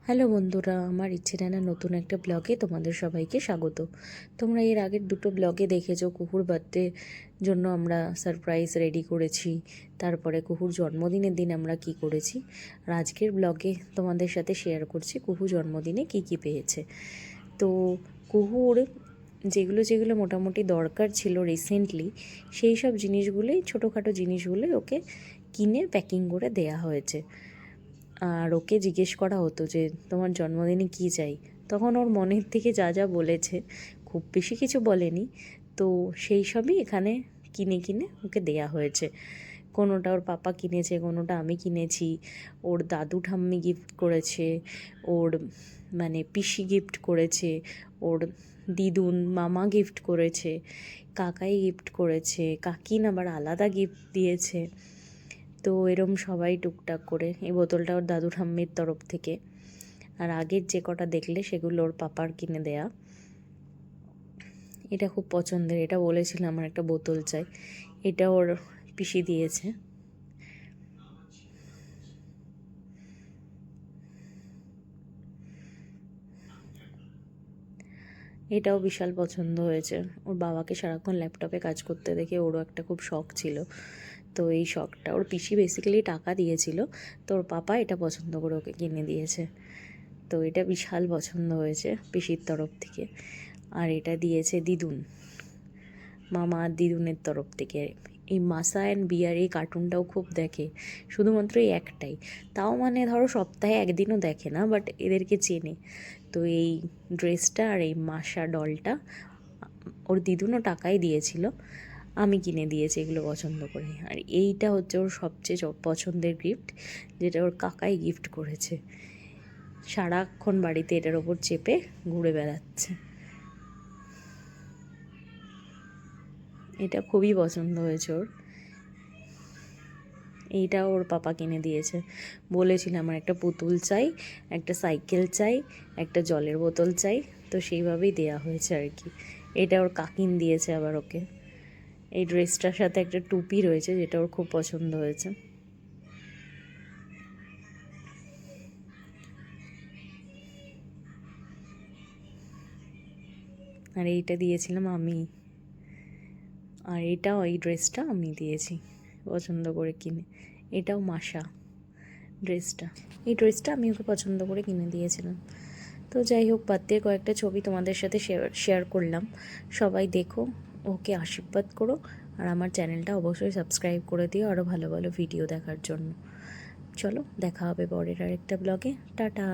Hello বন্ধুরা, আমার ইচ্ছে ডানা নতুন একটা ব্লগে তোমাদের সবাইকে স্বাগত। তোমরা এর আগের দুটো ব্লগে দেখেছো কুকুর বার্থডে জন্য আমরা সারপ্রাইজ রেডি করেছি, তারপরে কুকুর জন্মদিনের দিন আমরা কি করেছি। আর আজকের ব্লগে তোমাদের সাথে শেয়ার করছি কুহু জন্মদিনে কি কি পেয়েছে। তো কুহুর যেগুলো যেগুলো মোটামুটি দরকার ছিল রিসেন্টলি, সেই সব জিনিসগুলোই, ছোটোখাটো জিনিসগুলোই ওকে কিনে প্যাকিং করে দেয়া হয়েছে। আর ওকে জিজ্ঞেস করা হতো যে তোমার জন্মদিনে কী চাই, তখন ওর মনের থেকে যা যা বলেছে, খুব বেশি কিছু বলেনি, তো সেই সবই এখানে কিনে কিনে ওকে দেয়া হয়েছে। কোনোটা ওর পাপা কিনেছে, কোনোটা আমি কিনেছি, ওর দাদু ঠাম্মি গিফট করেছে, ওর পিসি গিফট করেছে, ওর দিদুন মামা গিফট করেছে, কাকাই গিফট করেছে, কাকিন আবার আলাদা গিফট দিয়েছে। তো এরম সবাই টুকটাক করে। এই বোতলটা ওর দাদু ঠাম্মির তরফ থেকে, আর আগের যে কটা দেখলে সেগুলো ওর পাপার কিনে দেয়া। এটা খুব পছন্দের, এটা বলেছিল আমার একটা বোতল চাই, এটা ওর পিসি দিয়েছে। এটাও বিশাল পছন্দ হয়েছে। ওর বাবাকে সারাক্ষণ ল্যাপটপে কাজ করতে দেখে ওরও একটা খুব শখ ছিল, তো এই শখটা ওর পিসি বেসিক্যালি টাকা দিয়েছিল, তো ওর পাপা এটা পছন্দ করে ওকে কিনে দিয়েছে। তো এটা বিশাল পছন্দ হয়েছে পিসির তরফ থেকে। আর এটা দিয়েছে দিদুন, মামা আর দিদুনের তরফ থেকে। এই মাসা অ্যান্ড বিয়ার এই কার্টুনটাও খুব দেখে, শুধুমাত্র এই একটাই, তাও ধরো সপ্তাহে একদিনও দেখে না, বাট এদেরকে চেনে। তো এই ড্রেসটা আর এই মাসা ডলটা ওর দিদুনও টাকাই দিয়েছিল, আমি কিনে দিয়েছি এগুলো পছন্দ করে। আর এইটা হচ্ছে ওর সবচেয়ে পছন্দের গিফট, যেটা ওর কাকাই গিফট করেছে। সারাক্ষণ বাড়িতে এটার ওপর চেপে ঘুরে বেড়াচ্ছে। এটা খুবই পছন্দ হয়েছে ওর। এইটা ওর পাপা কিনে দিয়েছে, বলেছিল আমার একটা পুতুল চাই, একটা সাইকেল চাই, একটা জলের বোতল চাই, তো সেইভাবেই দেয়া হয়েছে আর কি। এটা ওর কাকিন দিয়েছে আবার ওকে। এই ড্রেসটার সাথে একটা টুপি রয়েছে, যেটা ওর খুব পছন্দ হয়েছে। আর এইটা দিয়েছিলাম আমি, আর এটাও, এই ড্রেসটা আমি দিয়েছি পছন্দ করে কিনে। এটাও মাসা ড্রেসটা, এই ড্রেসটা আমি ওকে পছন্দ করে কিনে দিয়েছিলাম। তো যাই হোক, বার্থডের কয়েকটা ছবি তোমাদের সাথে শেয়ার করলাম। সবাই দেখো, ওকে আশীর্বাদ করো, আর আমার চ্যানেলটা অবশ্যই সাবস্ক্রাইব করে দিও আরও ভালো ভালো ভিডিও দেখার জন্য। চলো, দেখা হবে পরের আরেকটা ব্লগে। টাটা।